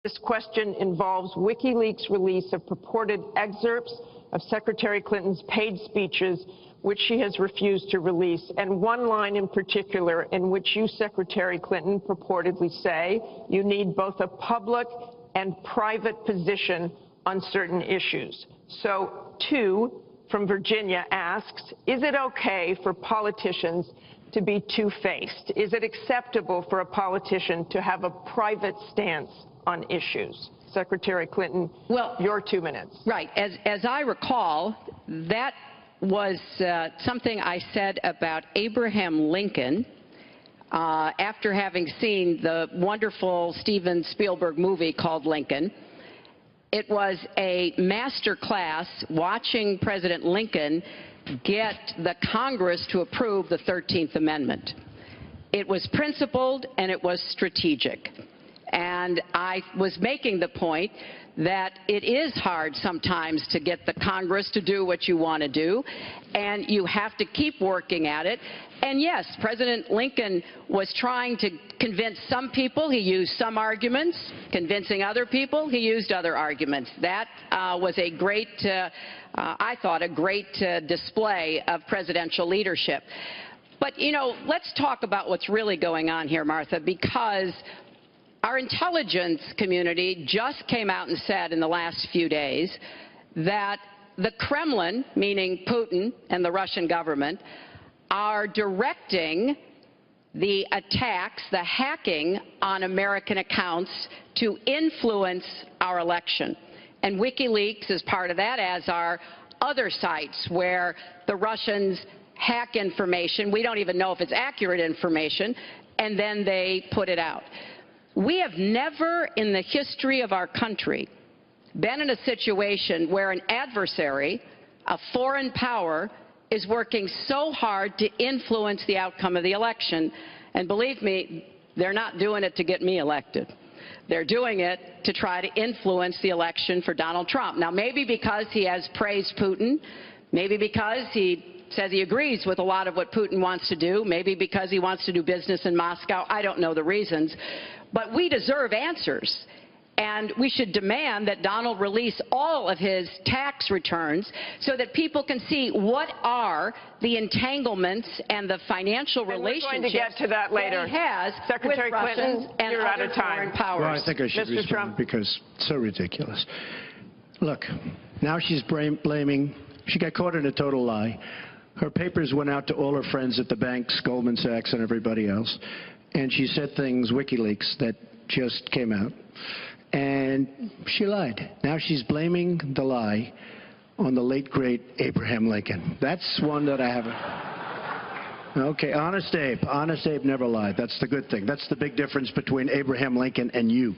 This question involves WikiLeaks' release of purported excerpts of Secretary Clinton's paid speeches, which she has refused to release, and one line in particular in which you, Secretary Clinton, purportedly say you need both a public and private position on certain issues. So, two from Virginia asks, is it okay for politicians to be two-faced? Is it acceptable for a politician to have a private stance on issues? Secretary Clinton, your 2 minutes. Right. As I recall, that was something I said about Abraham Lincoln after having seen the wonderful Steven Spielberg movie called Lincoln. It was a master class watching President Lincoln get the Congress to approve the 13th Amendment. It was principled and it was strategic. And I was making the point that it is hard sometimes to get the Congress to do what you want to do, and you have to keep working at it. And yes, President Lincoln was trying to convince some people. He used some arguments. Convincing other people, he used other arguments. That was a great, I thought, a great display of presidential leadership. But, you know, let's talk about what's really going on here, Martha, because our intelligence community just came out and said in the last few days that the Kremlin, meaning Putin and the Russian government, are directing the attacks, the hacking on American accounts to influence our election. And WikiLeaks is part of that, as are other sites where the Russians hack information. We don't even know if it's accurate information, and then they put it out. We have never in the history of our country been in a situation where an adversary, a foreign power, is working so hard to influence the outcome of the election. And believe me, they're not doing it to get me elected. They're doing it to try to influence the election for Donald Trump. Now, maybe because he has praised Putin, maybe because he says he agrees with a lot of what Putin wants to do, maybe because he wants to do business in Moscow. I don't know the reasons. But we deserve answers, and we should demand that Donald release all of his tax returns so that people can see what are the entanglements and the financial relationships we're going to get to that later. That he has Secretary with Clinton, Russians and you're other out of time. foreign powers. Well, I think I should Mr. respond Trump. because it's so ridiculous. Look, now she's blaming, she got caught in a total lie. Her papers went out to all her friends at the banks, Goldman Sachs and everybody else, and she said things, WikiLeaks, that just came out, and she lied. Now she's blaming the lie on the late, great Abraham Lincoln. That's one that I haven't. Okay, Honest Abe. Honest Abe never lied. That's the good thing. That's the big difference between Abraham Lincoln and you.